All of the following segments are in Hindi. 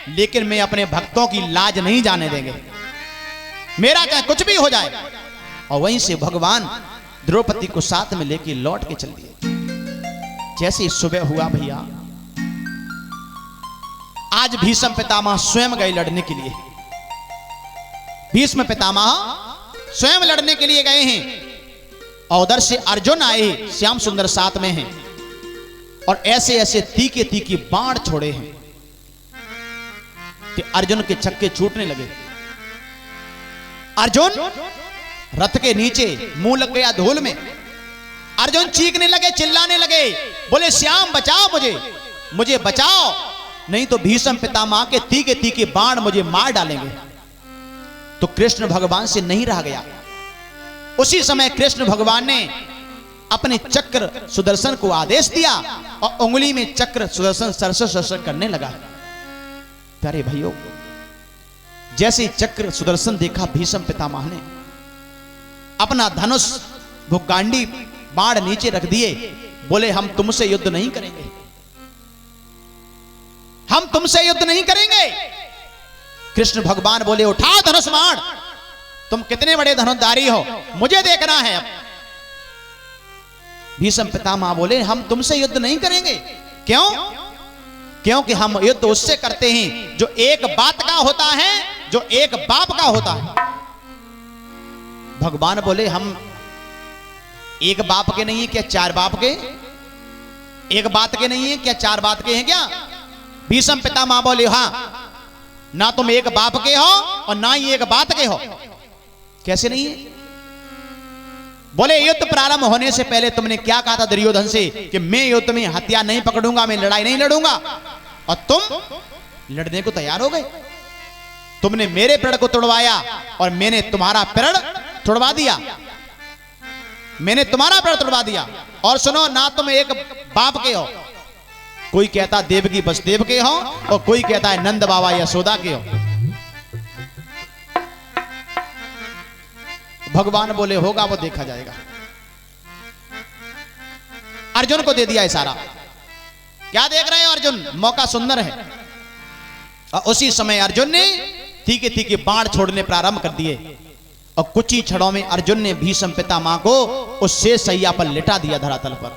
लेकिन मैं अपने भक्तों की लाज नहीं जाने देंगे, मेरा चाहे कुछ भी हो जाए। और वहीं से भगवान द्रौपदी को साथ में लेके लौट के चल दिए। जैसे ही सुबह हुआ भैया, आज भीष्म पितामह स्वयं गए लड़ने के लिए। भीष्म पितामह स्वयं लड़ने के लिए गए हैं और उधर से अर्जुन आए, श्याम सुंदर साथ में हैं और ऐसे ऐसे तीखे तीखे बाण छोड़े हैं कि अर्जुन के चक्के छूटने लगे। अर्जुन रथ के नीचे मुंह लग गया धूल में। अर्जुन चीखने लगे, चिल्लाने लगे, बोले श्याम बचाओ मुझे, मुझे बचाओ, नहीं तो भीष्म पितामह के तीखे तीखे बाण मुझे मार डालेंगे। तो कृष्ण भगवान से नहीं रहा गया। उसी समय कृष्ण भगवान ने अपने चक्र सुदर्शन को आदेश दिया और उंगली में चक्र सुदर्शन सरसर सरसर करने लगा। प्यारे भाइयों, जैसे चक्र सुदर्शन देखा भीष्म पितामह ने अपना धनुष भुगांडी बाण नीचे रख दिए, बोले हम तुमसे युद्ध नहीं करेंगे, हम तुमसे युद्ध नहीं करेंगे। कृष्ण भगवान बोले उठाओ धनुष बाण, तुम कितने बड़े धनुर्धारी हो, मुझे देखना है अब। भीष्म पितामह बोले हम तुमसे युद्ध नहीं करेंगे। क्यों? क्योंकि हम युद्ध उससे करते हैं जो एक बात का होता है, जो एक बाप का होता है। भगवान बोले हम एक बाप के नहीं है क्या, चार बाप के? एक बात के नहीं है क्या, चार बात के हैं क्या? भीष्म पितामह बोले हाँ, ना तुम एक बाप के हो और ना ही एक बात के हो। कैसे नहीं है? बोले युद्ध प्रारंभ होने से पहले तुमने क्या कहा था दुर्योधन से कि मैं युद्ध में हथियार नहीं पकड़ूंगा, मैं लड़ाई नहीं लड़ूंगा, और तुम लड़ने को तैयार हो गए। तुमने मेरे पेड़ को तोड़वाया और मैंने तुम्हारा पेड़ तोड़वा दिया, मैंने तुम्हारा पेड़ तोड़वा दिया। और सुनो, ना तुम एक बाप के हो, कोई कहता देवकी वसुदेव के हो और कोई कहता है नंद बाबा यशोदा के हो। भगवान बोले होगा वो देखा जाएगा। अर्जुन को दे दिया इशारा। क्या देख रहे हो अर्जुन, मौका सुंदर है। और उसी समय अर्जुन ने तीखे तीखे बाण छोड़ने प्रारंभ कर दिए और कुछ ही क्षणों में अर्जुन ने भीष्म पितामह को उस शेष सैया पर लिटा दिया। धरातल पर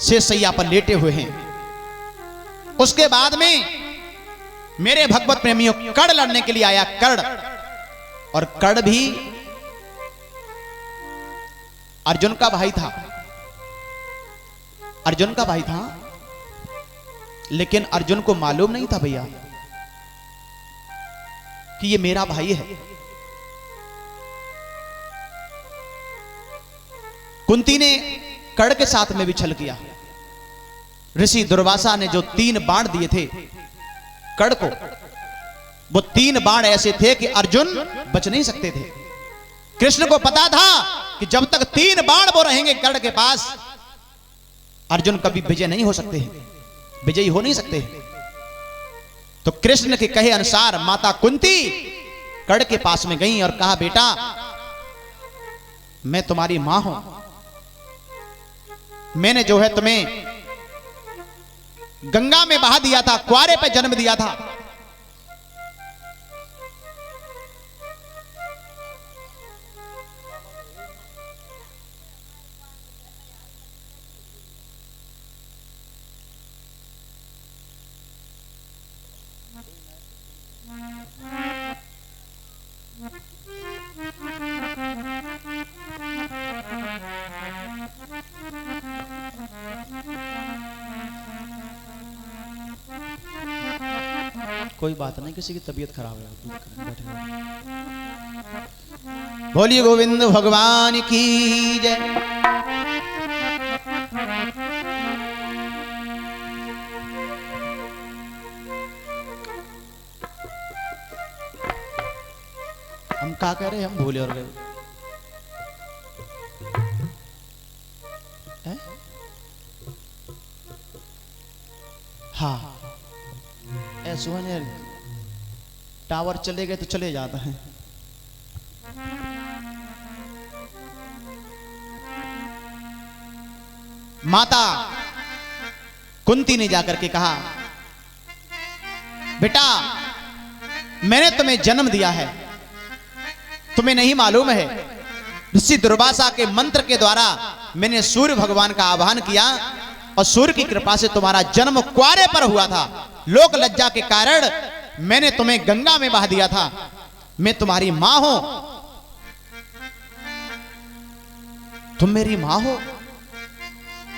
शेष सैया पर लेटे हुए हैं। उसके बाद में मेरे भगवत प्रेमियों कर्ण लड़ने के लिए आया। कर्ण, और कर्ण भी अर्जुन का भाई था, अर्जुन का भाई था, लेकिन अर्जुन को मालूम नहीं था भैया कि ये मेरा भाई है। कुंती ने कर्ण के साथ में भी छल किया। ऋषि दुर्वासा ने जो 3 बाण दिए थे कर्ण को, वो 3 बाण ऐसे थे कि अर्जुन बच नहीं सकते थे। कृष्ण को पता था कि जब तक 3 बाण वो रहेंगे कर्ण के पास, अर्जुन कभी विजय नहीं हो सकते हैं, विजयी हो नहीं सकते। तो कृष्ण के कहे अनुसार माता कुंती कर्ण के पास में गई और कहा बेटा मैं तुम्हारी मां हूं, मैंने जो है तुम्हें गंगा में बहा दिया था, कुआरे पे जन्म दिया था। कोई बात नहीं, किसी की तबीयत खराब है, बोलिए गोविंद भगवान की जय। हम क्या कह रहे हैं, हम भूले और गए। हाँ, ऐसे टावर चले गए तो चले जाता है। माता कुंती ने जाकर के कहा बेटा मैंने तुम्हें जन्म दिया है, तुम्हें नहीं मालूम है, ऋषि दुर्वासा के मंत्र के द्वारा मैंने सूर्य भगवान का आह्वान किया और सूर्य की कृपा से तुम्हारा जन्म कुआरे पर हुआ था। लोक लज्जा के कारण मैंने तुम्हें गंगा में बहा दिया था। मैं तुम्हारी मां हूं, तुम मेरी मां हो।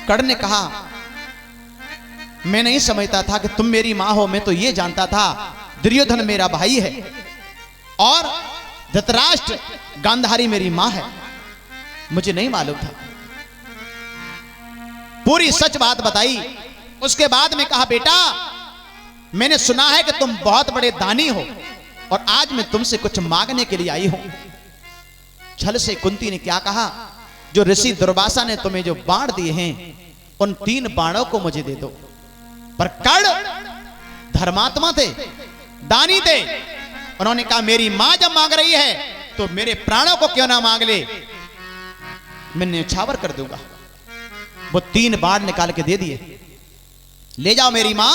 कर्ण ने कहा मैं नहीं समझता था कि तुम मेरी मां हो, मैं तो ये जानता था दुर्योधन मेरा भाई है और धृतराष्ट्र गांधारी मेरी मां है, मुझे नहीं मालूम था। पूरी सच बात बताई। उसके बाद में कहा बेटा मैंने सुना है कि तुम बहुत बड़े दानी हो और आज मैं तुमसे कुछ मांगने के लिए आई हूं। छल से कुंती ने क्या कहा, जो ऋषि दुर्वासा ने तुम्हें जो बाण दिए हैं उन 3 बाणों को मुझे दे दो। पर कर्ण धर्मात्मा थे, दानी थे, उन्होंने कहा मेरी मां जब मांग रही है तो मेरे प्राणों को क्यों ना मांग ले, मैं न्यौछावर कर दूंगा। वो 3 बाण निकाल के दे दिए। ले जाओ मेरी मां,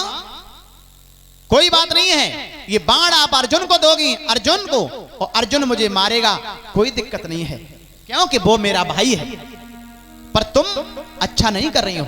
कोई बात नहीं है, ये बाण आप अर्जुन को दोगी, अर्जुन को, और अर्जुन मुझे मारेगा, कोई दिक्कत नहीं है क्योंकि वो मेरा भाई है। पर तुम अच्छा नहीं कर रही हो,